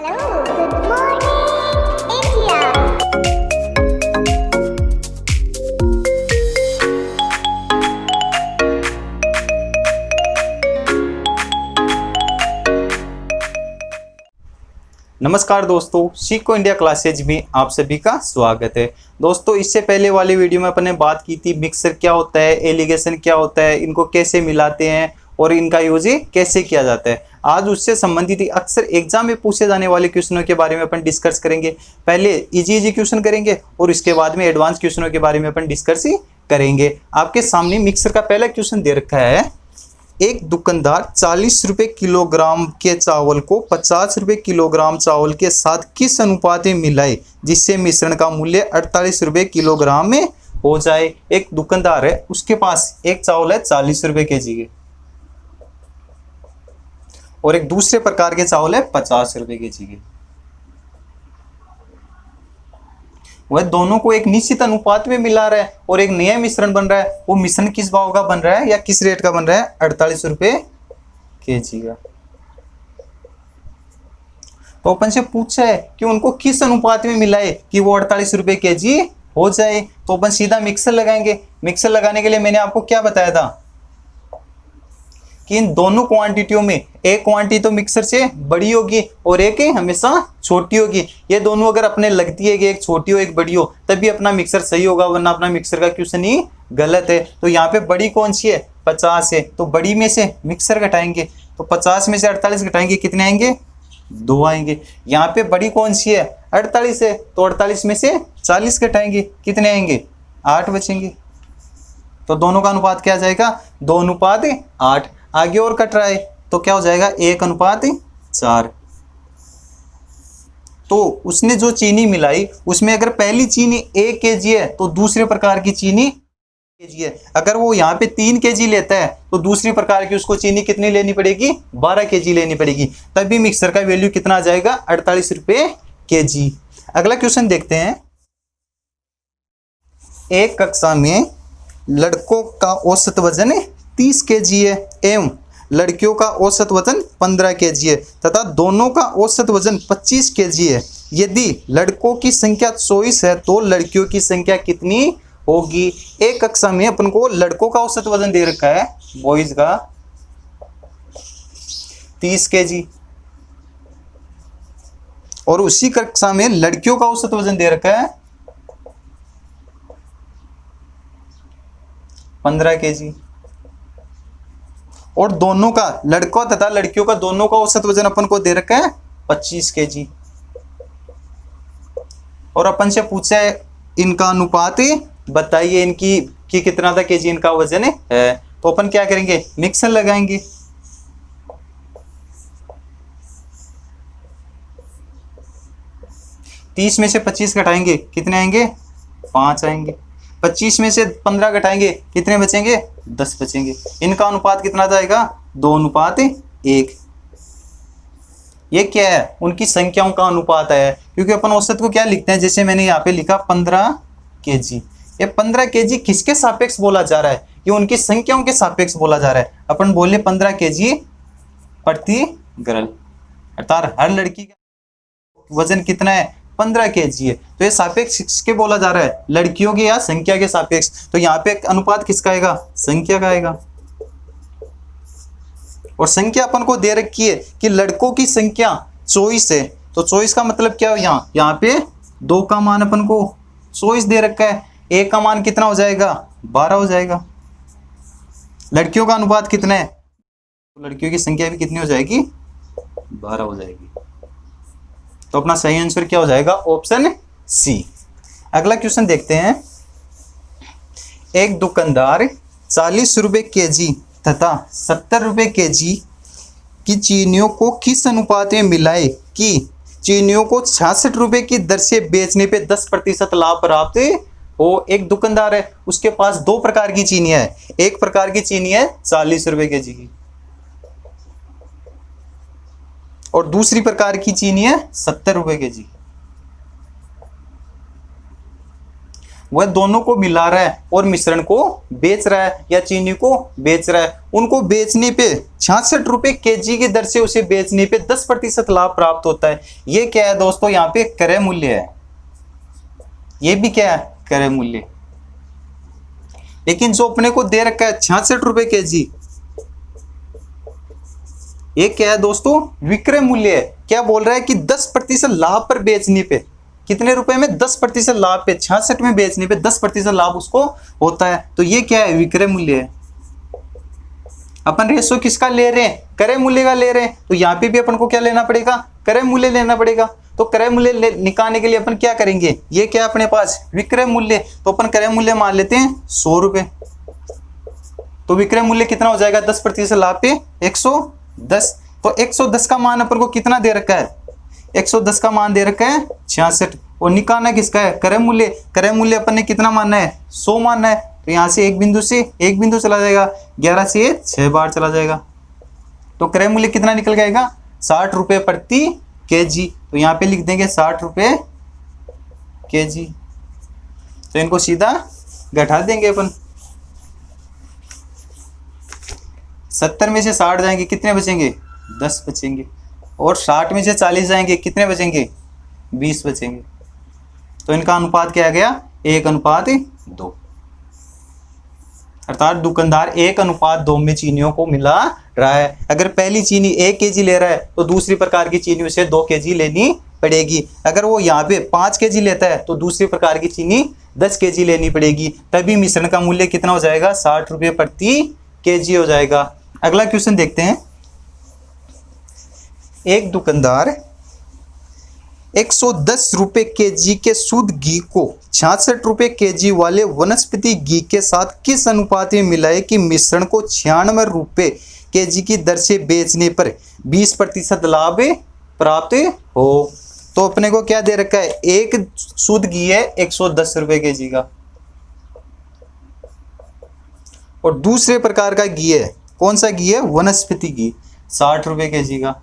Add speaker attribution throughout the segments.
Speaker 1: Hello, good morning, India.
Speaker 2: नमस्कार दोस्तों, सीखो इंडिया क्लासेज में आप सभी का स्वागत है। दोस्तों, इससे पहले वाली वीडियो में अपन ने बात की थी मिक्सर क्या होता है, एलिगेशन क्या होता है, इनको कैसे मिलाते हैं और इनका यूज कैसे किया जाता है। आज उससे संबंधित अक्सर एग्जाम में पूछे जाने वाले क्वेश्चनों के बारे में अपन डिस्कस करेंगे। पहले इजी क्वेश्चन करेंगे और इसके बाद में एडवांस क्वेश्चनों के बारे में अपन डिस्कस करेंगे। आपके सामने मिक्सर का पहला क्वेश्चन दे रखा है। एक दुकानदार 40 रुपए किलोग्राम के चावल को 50 रुपए किलोग्राम चावल के साथ किस अनुपात में मिलाए जिससे मिश्रण का मूल्य 48 रुपए किलोग्राम में हो जाए। एक दुकानदार है, उसके पास एक चावल है 40 रुपए केजी के और एक दूसरे प्रकार के चावल है 50 रुपए केजी के। वह दोनों को एक निश्चित अनुपात में मिला रहा है और एक नया मिश्रण बन रहा है। वो मिश्रण किस भाव का बन रहा है या किस रेट का बन रहा है? 48 रुपए केजी का। तो अपन से पूछा है कि उनको किस अनुपात में मिलाए कि वो 48 रुपए केजी हो जाए। तो अपन सीधा मिक्सर लगाएंगे। मिक्सर लगाने के लिए मैंने आपको क्या बताया था कि इन दोनों क्वांटिटियों में एक क्वांटिटी तो मिक्सर से बड़ी होगी और एक हमेशा छोटी होगी। ये दोनों अगर अपने लगती है कि एक छोटी हो एक बड़ी हो तभी अपना मिक्सर सही होगा, वरना अपना मिक्सर का क्वेश्चन ही गलत है। तो यहाँ पे बड़ी कौन सी है? 50 है। तो बड़ी में से मिक्सर घटाएंगे तो 50 में से 48 घटाएंगे, कितने आएंगे? 2 आएंगे। यहाँ पे बड़ी कौन सी है? 48 है। तो 48 में से 40 घटाएंगे, कितने आएंगे? 8 बचेंगे। तो दोनों का अनुपात क्या आ जाएगा? 2 अनुपात 8। आगे और कट रहा है तो क्या हो जाएगा? 1 अनुपात 4। तो उसने जो चीनी मिलाई उसमें अगर पहली चीनी 1 केजी है तो दूसरे प्रकार की चीनी केजी है। अगर वो यहाँ पे 3 केजी लेता है तो दूसरी प्रकार की उसको चीनी कितनी लेनी पड़ेगी? 12 केजी लेनी पड़ेगी। तभी मिक्सर का वैल्यू कितना आ जाएगा? 48 रुपए केजी। अगला क्वेश्चन देखते हैं। एक कक्षा में लड़कों का औसत वजन 30 केजी है एवं लड़कियों का औसत वजन 15 केजी है तथा दोनों का औसत वजन 25 केजी है। यदि लड़कों की संख्या 24 है तो लड़कियों की संख्या कितनी होगी? एक कक्षा में अपन को लड़कों का औसत वजन दे रखा है, बॉयज का 30 केजी, और उसी कक्षा में लड़कियों का औसत वजन दे रखा है 15 केजी, और दोनों का लड़कों तथा लड़कियों का दोनों का औसत वजन अपन को दे रखा है 25 केजी। और अपन से पूछा है इनका अनुपात बताइए, इनकी कि कितना था केजी इनका वजन है। तो अपन क्या करेंगे? मिक्सर लगाएंगे। तीस में से 25 घटाएंगे, कितने आएंगे? 5 आएंगे। 25 में से 15 घटाएंगे, कितने बचेंगे? 10 बचेंगे। इनका अनुपात कितना जाएगा? 2 अनुपात 1। ये क्या है? उनकी संख्याओं का अनुपात है। क्योंकि अपन औसत को क्या लिखते हैं? जैसे मैंने यहाँ पे लिखा 15 केजी। ये 15 केजी किसके सापेक्ष बोला जा रहा है? ये उनकी संख्याओं के सापेक्ष बोला जा रहा है। अपन बोले 15 केजी प्रति गर्ल, अर्थात हर लड़की का वजन कितना है? 15 केजी है। तो ये सापेक्ष किसके बोला जा रहा है? लड़कियों के या संख्या के सापेक्ष। तो यहाँ पे अनुपात किसका आएगा? संख्या का आएगा। और संख्या अपन को दे रखी है कि लड़कों की संख्या 24 है। तो 24 का मतलब क्या हो? यहाँ पे 2 का मान अपन को 24 दे रखा है। 1 का मान कितना हो जाएगा? 12 हो जाएगा। लड़कियों का अनुपात कितना है? तो लड़कियों की संख्या भी कितनी हो जाएगी? 12 हो जाएगी। तो अपना सही आंसर क्या हो जाएगा? Option C. अगला क्वेश्चन देखते हैं। एक दुकानदार 40 रुपए केजी तथा 70 रुपए केजी की चीनियों को किस अनुपात में मिलाए कि चीनियों को 66 रुपए की दर से बेचने पे 10% लाभ प्राप्त हो। एक दुकानदार है, उसके पास 2 प्रकार की चीनी है। एक प्रकार की चीनी है 40 रुपए केजी की और दूसरी प्रकार की चीनी है 70 रुपए केजी। वह दोनों को मिला रहा है और मिश्रण को बेच रहा है या चीनी को बेच रहा है। उनको बेचने पे 66 रुपए केजी की दर से उसे बेचने पे 10% लाभ प्राप्त होता है। ये क्या है दोस्तों, यहाँ पे क्रय मूल्य है, ये भी क्या है, क्रय मूल्य। लेकिन जो अपने को दे रखा है 66 रुपए केजी, ये क्या है दोस्तों, विक्रय मूल्य है। क्या बोल रहा है कि 10% लाभ पर बेचने पे, कितने रुपए में, 10% लाभ पे, 66 में बेचने पे 10% लाभ उसको होता है। तो ये क्या है, विक्रय मूल्य है। अपन रेशो किसका ले रहे हैं, क्रय मूल्य का ले रहे हैं। तो यहाँ पे भी अपन को क्या लेना पड़ेगा, क्रय मूल्य लेना पड़ेगा। तो क्रय मूल्य निकालने के लिए अपन क्या करेंगे, ये क्या अपने पास विक्रय मूल्य, तो अपन क्रय मूल्य मान लेते हैं 100 रुपए। तो विक्रय मूल्य कितना हो जाएगा, 10% लाभ पे 110। तो 110 का मान अपन को कितना दे रखा है, 110 का मान दे रखा है 66, और निकालना किसका है, क्रय मूल्य। क्रय मूल्य अपन ने कितना मानना है, 100 मानना है। तो यहाँ से एक बिंदु चला जाएगा, 11 से 6 बार चला जाएगा। तो क्रय मूल्य कितना निकल जाएगा, 60 रुपए प्रति केजी। तो यहाँ पे लिख देंगे 60 रुपए केजी। तो इनको सीधा घटा देंगे अपन, 70 में से 60 जाएंगे, कितने बचेंगे, 10 बचेंगे। और 60 में से 40 जाएंगे, कितने बचेंगे, 20 बचेंगे। तो इनका अनुपात क्या आ गया, 1:2। अर्थात दुकानदार 1:2 में चीनियों को मिला रहा है। अगर पहली चीनी 1 केजी ले रहा है तो दूसरी प्रकार की चीनी उसे 2 केजी लेनी पड़ेगी। अगर वो यहाँ पे 5 केजी लेता है तो दूसरी प्रकार की चीनी 10 केजी लेनी पड़ेगी। तभी मिश्रण का मूल्य कितना हो जाएगा, 60 रुपये प्रति केजी हो जाएगा। अगला क्वेश्चन देखते हैं। एक दुकानदार 110 रुपए केजी के शुद्ध घी को 66 रुपए केजी वाले वनस्पति घी के साथ किस अनुपात में मिलाए कि मिश्रण को 96 रुपए केजी की दर से बेचने पर 20% लाभ प्राप्त हो। तो अपने को क्या दे रखा है, एक शुद्ध घी है 110 रुपए केजी का, और दूसरे प्रकार का घी है, कौन सा घी है, वनस्पति घी, 60 रुपए केजी का।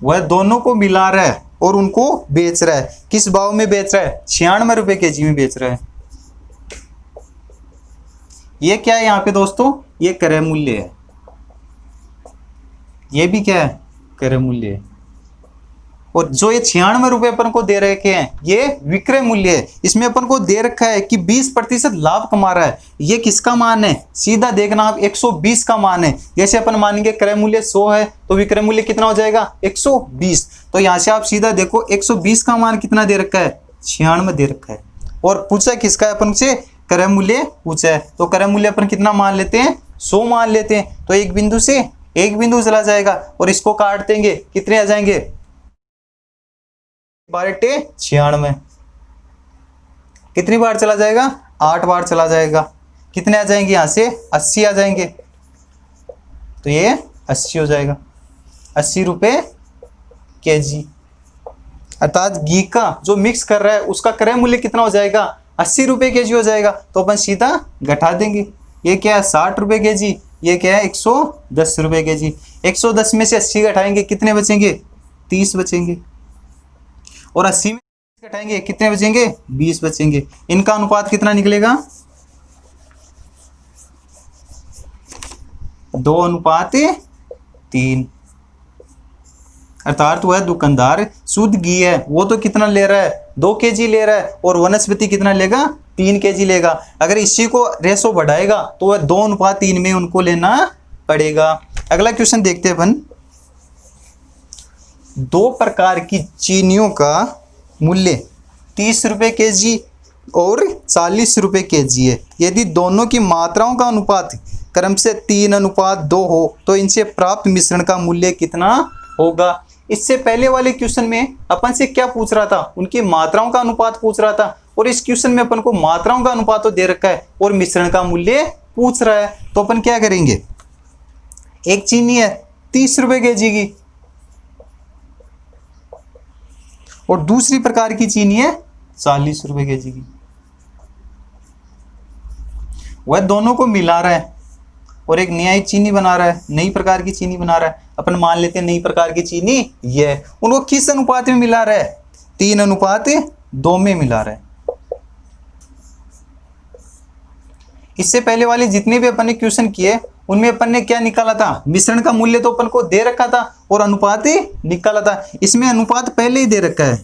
Speaker 2: वह दोनों को मिला रहा है और उनको बेच रहा है। किस भाव में बेच रहा है, 96 रुपए केजी में बेच रहा है। ये क्या है यहाँ पे दोस्तों, ये क्रय मूल्य है। ये भी क्या है, क्रय मूल्य है। और जो ये 96 रुपए अपन को दे रखे हैं, ये विक्रय मूल्य है। इसमें अपन को दे रखा है कि 20% लाभ कमा रहा है। ये किसका मान है, सीधा देखना आप, 120 का मान है। जैसे अपन मानेंगे क्रय मूल्य 100 है तो विक्रय मूल्य कितना हो जाएगा, 120। तो यहाँ से आप सीधा देखो 120 का मान कितना दे रखा है, 96 दे रखा है। और पूछा किसका है अपन से, क्रय मूल्य पूछा है। तो क्रय मूल्य अपन कितना मान लेते हैं, 100 मान लेते हैं। तो एक बिंदु से एक बिंदु चला जाएगा और इसको काट देंगे, कितने आ जाएंगे, 96। कितनी बार चला जाएगा, 8 बार चला जाएगा। कितने आ जाएंगे, यहाँ से 80 आ जाएंगे। तो ये 80 हो जाएगा, 80 रुपए केजी। अर्थात घी का जो मिक्स कर रहा है उसका क्रय मूल्य कितना हो जाएगा, 80 रुपए केजी हो जाएगा। तो अपन सीधा घटा देंगे। ये क्या है, 60 रुपए केजी, ये क्या है, 110 रुपए केजी। 110 में से 80 घटाएंगे, कितने बचेंगे, 30 बचेंगे। और 80 में घटाएंगे, कितने बचेंगे, 20 बचेंगे। इनका अनुपात कितना निकलेगा, 2:3। अर्थात वह दुकानदार शुद्ध घी है वो तो कितना ले रहा है, 2 केजी ले रहा है, और वनस्पति कितना लेगा, 3 केजी लेगा। अगर इसी को रेशो बढ़ाएगा तो वह 2:3 में उनको लेना पड़ेगा। अगला क्वेश्चन देखते हैं अपन। 2 प्रकार की चीनियों का मूल्य 30 रुपए केजी और 40 रुपए केजी है। यदि दोनों की मात्राओं का अनुपात क्रम से 3:2 हो तो इनसे प्राप्त मिश्रण का मूल्य कितना होगा। इससे पहले वाले क्वेश्चन में अपन से क्या पूछ रहा था, उनकी मात्राओं का अनुपात पूछ रहा था, और इस क्वेश्चन में अपन को मात्राओं का अनुपात तो दे रखा है और मिश्रण का मूल्य पूछ रहा है। तो अपन क्या करेंगे, एक चीनी है 30 रुपए केजी की और दूसरी प्रकार की चीनी है 40 रुपए केजी की। वह दोनों को मिला रहा है और एक नई चीनी बना रहा है, नई प्रकार की चीनी बना रहा है। अपन मान लेते हैं नई प्रकार की चीनी ये है। उनको किस अनुपात में मिला रहा है, 3:2 2 में मिला रहा है। इससे पहले वाले जितने भी अपन ने क्वेश्चन किए उनमें अपन ने क्या निकाला था, मिश्रण का मूल्य तो अपन को दे रखा था और अनुपात ही निकाला था। इसमें अनुपात पहले ही दे रखा है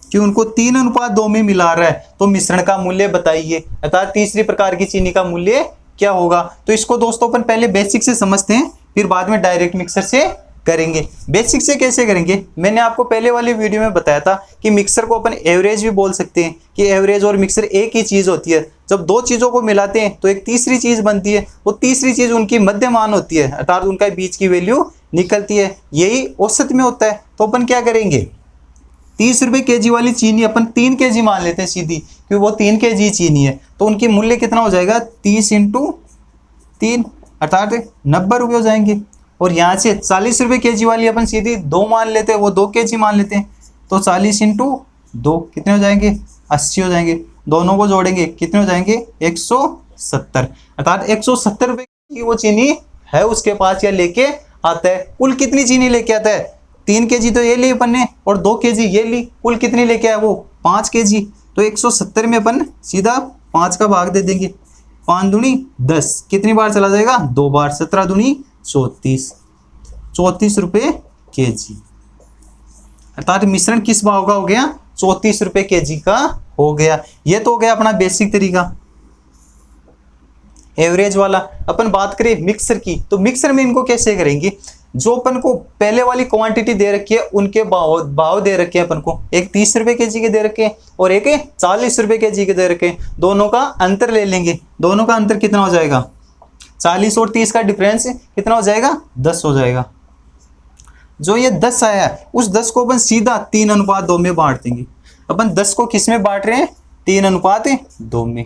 Speaker 2: कि उनको 3:2 में मिला रहा है, तो मिश्रण का मूल्य बताइए, अर्थात तीसरी प्रकार की चीनी का मूल्य क्या होगा। तो इसको दोस्तों अपन पहले बेसिक से समझते हैं, फिर बाद में डायरेक्ट मिक्सर से करेंगे। बेसिक से कैसे करेंगे, मैंने आपको पहले वाली वीडियो में बताया था कि मिक्सर को अपन एवरेज भी बोल सकते हैं, कि एवरेज और मिक्सर एक ही चीज होती है। जब दो चीजों को मिलाते हैं तो एक तीसरी चीज बनती है, वो तीसरी चीज उनकी मध्यमान होती है, अर्थात उनका बीच की वैल्यू निकलती है, यही औसत में होता है। तो अपन क्या करेंगे, 30 रुपए केजी वाली चीनी अपन 3 केजी मान लेते हैं सीधी, क्योंकि वो 3 केजी चीनी है, तो उनकी मूल्य कितना हो जाएगा, 30 × 3 अर्थात 90 रुपये हो जाएंगे। और यहाँ से 40 रुपए केजी वाली अपन सीधी 2 मान लेते हैं, वो 2 केजी मान लेते हैं, तो 40 × 2 कितने हो जाएंगे, 80 हो जाएंगे। दोनों को जोड़ेंगे कितने हो जाएंगे, 170, अर्थात 170 रुपए की वो चीनी है उसके पास या लेके आता है। कुल कितनी चीनी लेके आता है, 3 केजी तो ये ली अपन ने और 2 केजी ये ली, कुल कितनी लेके आया वो 5 केजी। तो 170 में अपन सीधा 5 का भाग दे देंगे, 5 दूनी 10, कितनी बार चला जाएगा, 2 बार, 17 दूनी 34 रुपए केजी, अर्थात मिश्रण किस भाव का हो गया, 34 रुपए केजी का हो गया। ये तो हो गया अपना बेसिक तरीका एवरेज वाला। अपन बात करें मिक्सर की, तो मिक्सर में इनको कैसे करेंगे, जो अपन को पहले वाली क्वांटिटी दे रखी है उनके भाव दे रखे हैं अपन को, एक 30 रुपए केजी के दे रखे हैं और एक 40 रुपए केजी के दे रखे हैं। दोनों का अंतर ले लेंगे, दोनों का अंतर कितना हो जाएगा, 40 और 30 का डिफरेंस कितना हो जाएगा, 10 हो जाएगा। जो ये 10 आया उस 10 को अपन सीधा 3:2 में बांट देंगे। अपन 10 को किस में बांट रहे हैं, 3:2 में।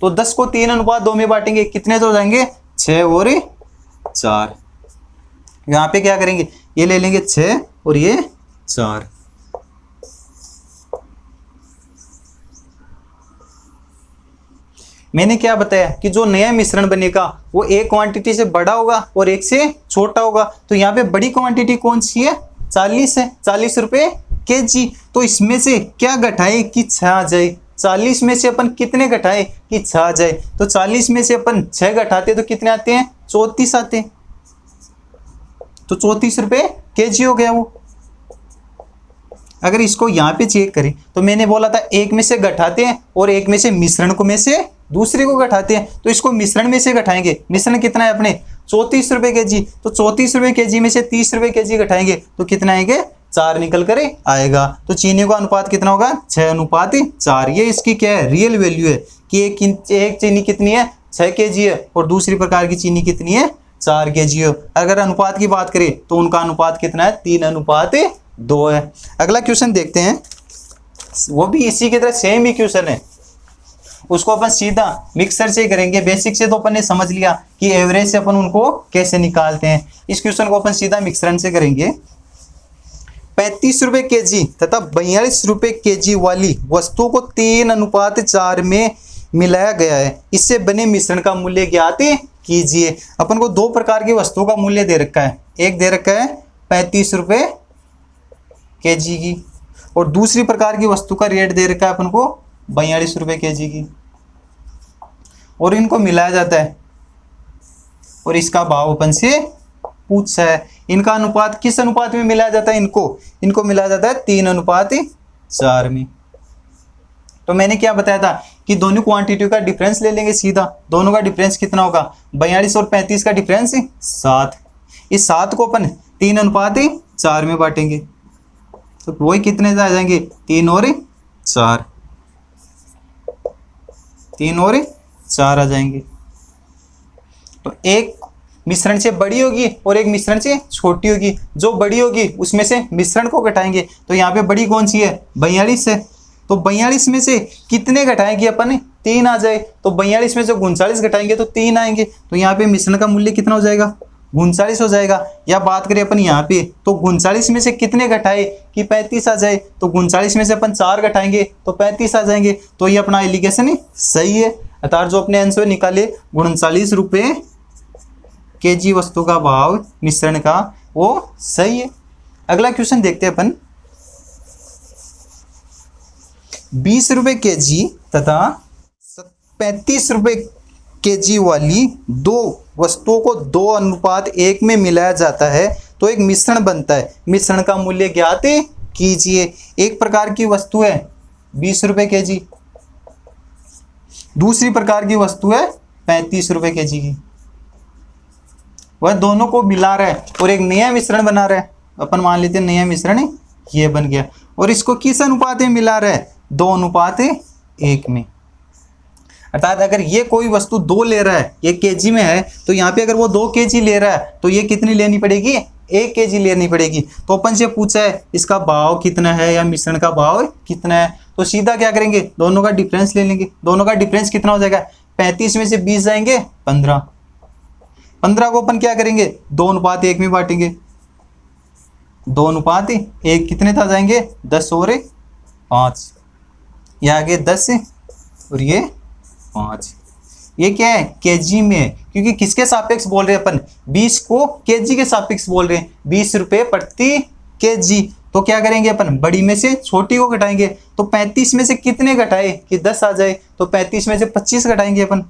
Speaker 2: तो 10 को 3:2 में बांटेंगे, कितने तो हो जाएंगे, 6 और 4। यहाँ पे क्या करेंगे, ये ले लेंगे 6 और ये 4। मैंने क्या बताया कि जो नया मिश्रण बनेगा वो एक क्वांटिटी से बड़ा होगा और एक से छोटा होगा। तो यहाँ पे बड़ी क्वांटिटी कौन सी है, 40 है, 40 रुपए केजी। तो इसमें से क्या घटाए कि 6 आ जाए, 40 में से अपन कितने घटाए कि 6 आ जाए। तो 40 में से अपन 6 घटाते तो कितने आते हैं, 34 आते हैं। तो 34 रुपए केजी हो गया वो। अगर इसको यहाँ पे चेक करें तो मैंने बोला था एक में से घटाते हैं और एक में से मिश्रण को में से दूसरे को घटाते हैं। तो इसको मिश्रण में से घटाएंगे, मिश्रण कितना है अपने 34 रुपए केजी, तो 34 रुपए केजी में से 30 रुपए केजी घटाएंगे तो कितना आएंगे, 4 निकल कर आएगा। तो चीनी का अनुपात कितना होगा, 6:4। ये इसकी क्या है, रियल वैल्यू है कि एक चीनी कितनी है, 6 केजी है और दूसरी प्रकार की चीनी कितनी है, 4 केजी है। अगर अनुपात की बात करें तो उनका अनुपात कितना है, 3:2 है। अगला क्वेश्चन देखते हैं, वो भी इसी की तरह सेम ही क्वेश्चन है, उसको अपन सीधा मिक्सर से करेंगे। बेसिक से तो अपन ने समझ लिया कि एवरेज से अपन उनको कैसे निकालते हैं। इस क्वेश्चन को अपन सीधा मिक्सर से करेंगे। 35 रुपए केजी तथा 42 रुपए केजी वाली वस्तु को 3:4 में मिलाया गया है, इससे बने मिश्रण का मूल्य ज्ञात कीजिए। अपन को 2 प्रकार की वस्तुओं का मूल्य दे रखा है, एक दे रखा है 35 रुपए केजी की और दूसरी प्रकार की वस्तु का रेट दे रखा है अपन को 42 रुपए केजी की, और इनको मिलाया जाता है और इसका भाव अपन से पूछा है। इनका अनुपात किस अनुपात में मिलाया जाता है, इनको मिलाया जाता है 3:4 में। तो मैंने क्या बताया था कि दोनों क्वांटिटी का डिफरेंस ले लेंगे सीधा। दोनों का डिफरेंस कितना होगा, 42 और 35 का डिफरेंस 7। इस 7 को अपन 3:4 में बांटेंगे तो वही कितने आ जाएंगे, 3 और 4, 3 और 4 आ जाएंगे। तो एक मिश्रण से बड़ी होगी और एक मिश्रण से छोटी होगी। जो बड़ी होगी उसमें से मिश्रण को घटाएंगे, तो यहाँ पे बड़ी कौन सी है, 42 है। तो 42 में से कितने घटाएंगे अपन, 3 आ जाए। तो 42 में से 39 घटाएंगे तो 3 आएंगे। तो यहाँ पे मिश्रण का मूल्य कितना हो जाएगा, 39 हो जाएगा। या बात करें अपन यहाँ पे तो 39 में से कितने घटाए कि 35 आ जाए। तो 39 में से अपन 4 घटाएंगे तो 35 आ जाएंगे। तो ये अपना एलिगेशन सही है, अर्थात जो अपने आंसर निकाले 39 रुपए केजी वस्तु का भाव मिश्रण का, वो सही है। अगला क्वेश्चन देखते हैं अपन। ₹20 kg तथा 35 kg वाली दो वस्तुओं को 2:1 में मिलाया जाता है तो एक मिश्रण बनता है। मिश्रण का मूल्य ज्ञात कीजिए। एक प्रकार की वस्तु है ₹20 kg, दूसरी प्रकार की वस्तु है ₹35 kg की। वह दोनों को मिला रहा है और एक नया मिश्रण बना रहा है। अपन मान लेते हैं नया मिश्रण ये बन गया और इसको किस अनुपात में मिला रहा है? 2:1 में। अर्थात अगर ये कोई वस्तु 2 ले रहा है, ये केजी में है, तो यहाँ पे अगर वो 2 kg ले रहा है तो ये कितनी लेनी पड़ेगी? 1 kg लेनी पड़ेगी। तो अपन से पूछा है इसका भाव कितना है या मिश्रण का भाव कितना है, तो सीधा क्या करेंगे? दोनों का डिफरेंस ले लेंगे। दोनों का डिफरेंस कितना हो जाएगा? 35 में से 20 जाएंगे 15। 15 को अपन क्या करेंगे? 2:1 में बांटेंगे। 2:1 कितने था जाएंगे? 10 और 5। ये आगे 10 और ये 5। ये क्या है? केजी में है, क्योंकि किसके सापेक्ष बोल रहे हैं अपन? 20 को केजी के सापेक्ष बोल रहे हैं। ₹20 प्रति केजी। तो क्या करेंगे अपन? बड़ी में से छोटी को घटाएंगे। तो 35 में से कितने घटाए कि 10 आ जाए? तो 35 में से 25 घटाएंगे अपन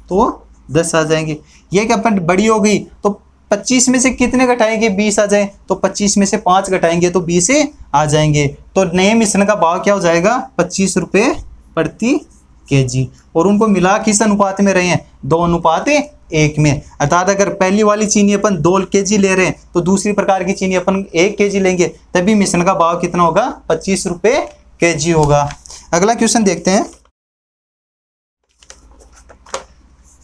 Speaker 2: तो 10 आ जाएंगे। ये क्या अपन बड़ी हो गई तो 25 में से कितने घटाएंगे? 20 आ जाए। तो 25 में से 5 घटाएंगे तो 20 आ जाएंगे। तो नए मिश्रण का भाव क्या हो जाएगा? ₹25 प्रति केजी। और उनको मिला किस अनुपात में रहे हैं? 2:1 में। अर्थात अगर पहली वाली चीनी अपन 2 kg ले रहे हैं तो दूसरी प्रकार की चीनी अपन 1 kg लेंगे, तभी मिश्रण का भाव कितना होगा? ₹25 kg होगा। अगला क्वेश्चन देखते हैं।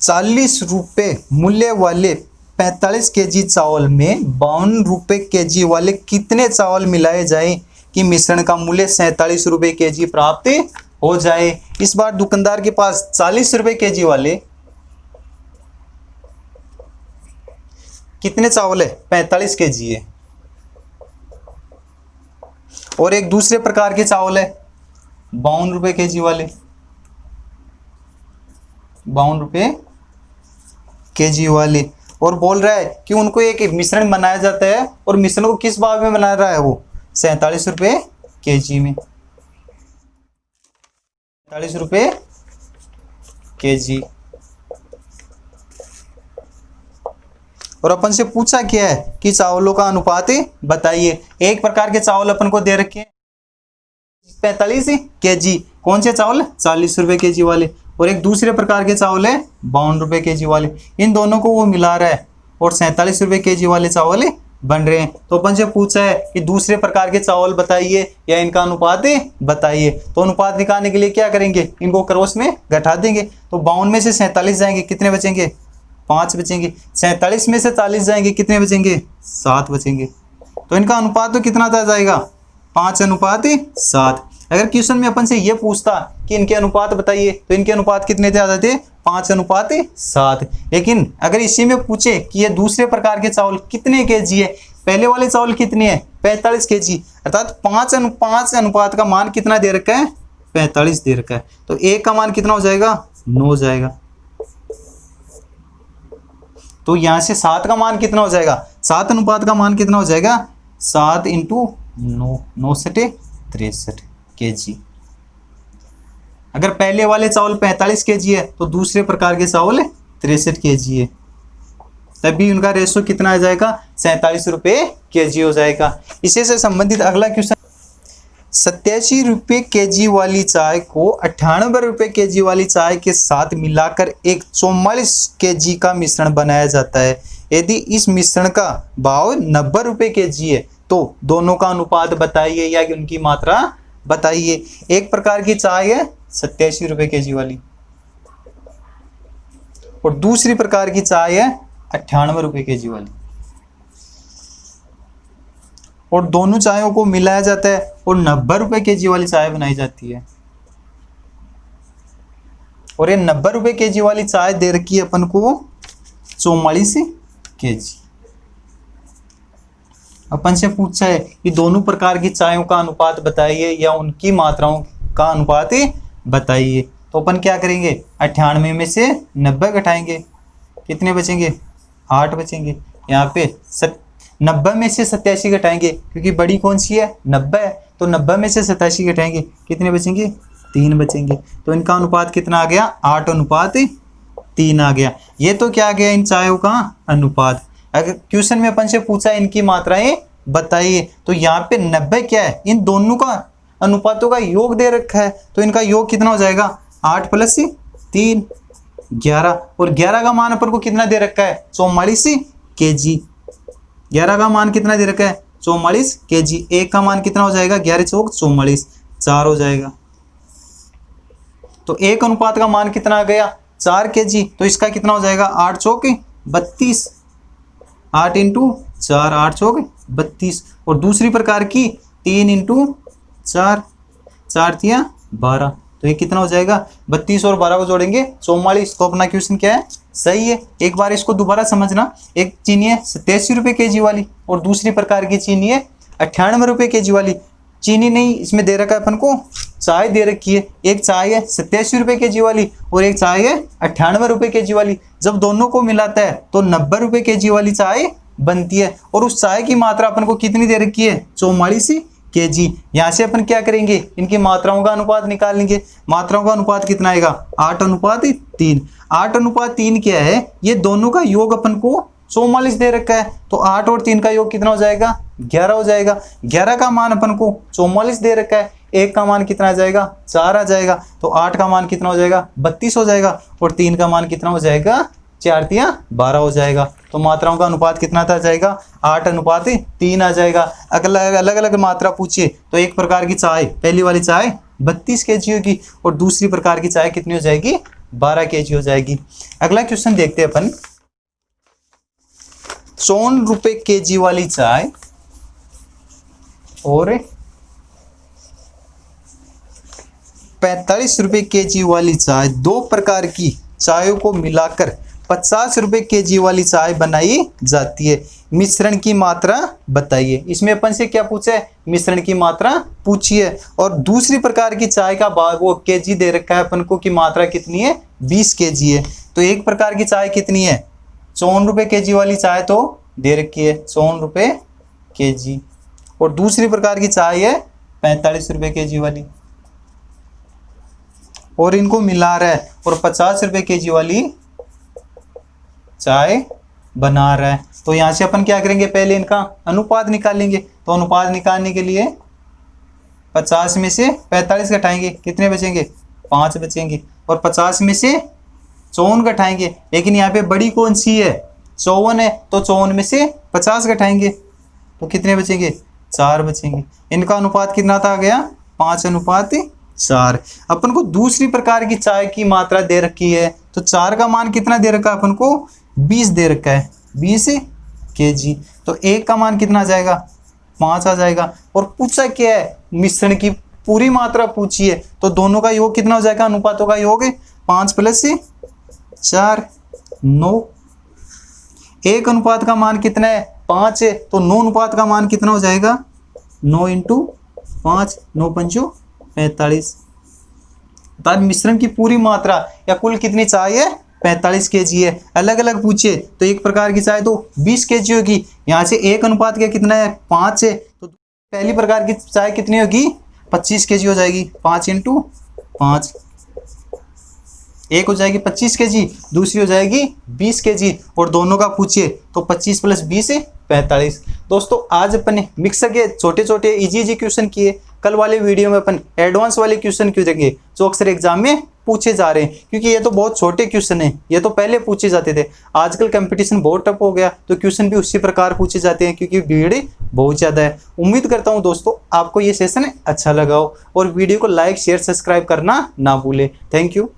Speaker 2: ₹40 मूल्य वाले 45 kg चावल में ₹52 kg वाले कितने चावल मिलाए जाएं कि मिश्रण का मूल्य ₹47 kg प्राप्त हो जाए? इस बार दुकानदार के पास ₹40 kg वाले कितने चावल है? 45 kg है। और एक दूसरे प्रकार के चावल है ₹52 kg वाले, ₹52 kg वाले। और बोल रहा है कि उनको एक मिश्रण बनाया जाता है और मिश्रण को किस भाव में बना रहा है वो? ₹47 kg में। ₹47 kg। और अपन से पूछा क्या है कि चावलों का अनुपात बताइए। एक प्रकार के चावल अपन को दे रखे हैं 45 kg। कौन से चावल? ₹40 kg वाले। और एक दूसरे प्रकार के चावल है ₹52 kg वाले। इन दोनों को वो मिला रहा है और ₹47 kg वाले चावल बन रहे हैं। तो अपन से पूछा है कि दूसरे प्रकार के चावल बताइए या इनका अनुपात बताइए। तो अनुपात निकालने के लिए क्या करेंगे? इनको क्रॉस में घटा देंगे। तो 52 में से 47 जाएंगे, कितने बचेंगे? 5 बचेंगे। 47 में से 40 जाएंगे, कितने बचेंगे? 7 बचेंगे। तो इनका अनुपात तो कितना आ जाएगा? 5:7। अगर क्वेश्चन में अपन से ये पूछता कि इनके अनुपात बताइए तो इनके अनुपात कितने थे? आ जाते 5:7। लेकिन अगर इसी में पूछे कि ये दूसरे प्रकार के चावल कितने केजी है, पहले वाले चावल कितने हैं? 45 kg। अर्थात 5 अनुपात का मान कितना दे रखा है? 45 दे रखा है। तो 1 का मान कितना हो जाएगा? 9 हो जाएगा। तो यहां से 7 का मान कितना हो जाएगा? 7 अनुपात का मान कितना हो जाएगा? 7 × 9, 9×63 kg। अगर पहले वाले चावल 45 kg है तो दूसरे प्रकार के चावल 63 kg है, तभी उनका रेशो कितना आ जाएगा? ₹47 kg हो जाएगा। इसी से संबंधित अगला क्वेश्चन। ₹87 kg वाली चाय को ₹98 kg वाली चाय के साथ मिलाकर एक 44 kg का मिश्रण बनाया जाता है। यदि इस मिश्रण का भाव ₹90 kg है तो दोनों का अनुपात बताइए या उनकी मात्रा बताइए। एक प्रकार की चाय है ₹87 kg वाली और दूसरी प्रकार की चाय है ₹98 kg वाली, और दोनों चायों को मिलाया जाता है और ₹90 kg वाली चाय बनाई जाती है। और ये ₹90 kg वाली चाय दे रखी है अपन को 44 kg। अपन से पूछा है कि दोनों प्रकार की चायों का अनुपात बताइए या उनकी मात्राओं का अनुपात बताइए। तो अपन क्या करेंगे? 98 में से 90 घटाएंगे, कितने बचेंगे? 8 बचेंगे। यहाँ पे 90 में से 87 घटाएंगे, क्योंकि बड़ी कौन सी है? 90 है। तो 90 में से 87 घटाएंगे, कितने बचेंगे? 3 बचेंगे। तो इनका अनुपात कितना आ गया? 8:3 आ गया। ये तो क्या आ गया? इन चायों का अनुपात। अगर क्वेश्चन में अपन से पूछा इनकी मात्राएं बताइए, तो यहाँ पे 90 क्या है? इन दोनों का अनुपातों का योग दे रखा है, तो इनका योग कितना हो जाएगा? 8 + 3 11। और 11 का मान अपन को कितना दे रखा है? 44 kg। 11 का मान कितना दे रखा है? 44 kg। 1 का मान कितना हो जाएगा? 11 चौक 44, 4 हो जाएगा। तो 1 अनुपात का मान कितना आ गया? 4 kg। तो इसका कितना हो जाएगा? 8 चौक 32, 8 × 4, 8 चौक 32। और दूसरी प्रकार की 3 × 4, 4 × 12। तो ये कितना हो जाएगा? 32 और 12 को जोड़ेंगे 44। तो अपना क्वेश्चन क्या है? सही है। एक बार इसको दोबारा समझना। एक चीनी है 87 रुपये kg वाली, और दूसरी प्रकार की चीनी है 98 रुपये kg वाली। चीनी नहीं, इसमें दे रखा है अपन को चाय दे रखी है। एक चाय है 87 रुपये kg वाली और एक चाय है 98 रुपये kg वाली। जब दोनों को मिलाता है तो 90 रुपये kg वाली चाय बनती है। और उस चाय की मात्रा अपन को कितनी दे रखी है? 44 kg। यहाँ से अपन क्या करेंगे? इनकी मात्राओं का अनुपात निकाल लेंगे। मात्राओं का अनुपात कितना आएगा? 8:3। 8:3 क्या है? ये दोनों का योग अपन को 44 दे रखा है, तो 8 और 3 का योग कितना हो जाएगा? 11 हो जाएगा। 11 का मान अपन को 44 दे रखा है, 1 का मान कितना आ जाएगा? 4 आ जाएगा। तो 8 का मान कितना हो जाएगा? 32 हो जाएगा। और 3 का मान कितना हो जाएगा? 4 × 12 हो जाएगा। तो मात्राओं का अनुपात कितना आ जाएगा? 8:3 आ जाएगा। अलग अलग मात्रा पूछिए तो एक प्रकार की चाय, पहली वाली चाय 32 kg होगी और दूसरी प्रकार की चाय कितनी हो जाएगी? 12 kg हो जाएगी। अगला क्वेश्चन देखते हैं अपन। 54 रुपये kg वाली चाय और 45 रुपये kg वाली चाय, दो प्रकार की चायों को मिलाकर 50 रुपये kg वाली चाय बनाई जाती है। मिश्रण की मात्रा बताइए। इसमें अपन से क्या पूछा है? मिश्रण की मात्रा पूछी है। और दूसरी प्रकार की चाय का वो kg दे रखा है अपन को कि मात्रा कितनी है? 20 kg है। तो एक प्रकार की चाय कितनी है? 54 रुपये kg वाली चाय तो दे रखी है 54 रुपये kg, और दूसरी प्रकार की चाय है 45 रुपये kg वाली, और इनको मिला रहा है और 50 रुपये kg वाली चाय बना रहा है। तो यहाँ से अपन क्या करेंगे? पहले इनका अनुपात निकालेंगे। तो अनुपात निकालने के लिए 50 में से 45 घटाएंगे, कितने बचेंगे? 5 बचेंगे। और 50 में से 54 घटाएंगे, लेकिन यहाँ पे बड़ी कौन सी है? 54 है। तो 54 में से 50 घटाएंगे तो कितने बचेंगे? 4 बचेंगे। इनका अनुपात कितना था? आ गया 5:4। अपन को दूसरी प्रकार की चाय की मात्रा दे रखी है, तो 4 का मान कितना दे रखा है अपन को? 20 दे रखा है, 20 kg। तो 1 का मान कितना आ जाएगा? 5 आ जाएगा। और पूछा क्या है? मिश्रण की पूरी मात्रा पूछी है, तो दोनों का योग कितना हो जाएगा? अनुपातों का योग 5 + 4 9। 1 अनुपात का मान कितना है? 5 है। तो 9 अनुपात का मान कितना हो जाएगा? 9 × 5, 9 × 5 45। मिश्रण की पूरी मात्रा या कुल कितनी चाय है? 45 kg है। अलग अलग पूछे तो एक प्रकार की चाय तो 20 kg होगी। यहाँ से 1 अनुपात का कितना है? 5 है। तो पहली प्रकार की चाय कितनी होगी? 25 kg हो जाएगी। 5 × 5, एक हो जाएगी 25 kg, दूसरी हो जाएगी 20 kg, और दोनों का पूछिए तो 25 + 20 45। दोस्तों आज अपन ने मिक्सर के छोटे छोटे इजी क्वेश्चन किए। कल वाले वीडियो में अपन एडवांस वाले क्वेश्चन क्यों देंगे जो अक्सर एग्जाम में पूछे जा रहे हैं, क्योंकि ये तो बहुत छोटे क्वेश्चन हैं, ये तो पहले पूछे जाते थे। आजकल कंपटीशन बहुत टफ हो गया तो क्वेश्चन भी उसी प्रकार पूछे जाते हैं, क्योंकि भीड़ बहुत ज़्यादा है। उम्मीद करता हूँ दोस्तों आपको ये सेशन अच्छा लगा हो, और वीडियो को लाइक शेयर सब्सक्राइब करना ना भूलें। Thank you.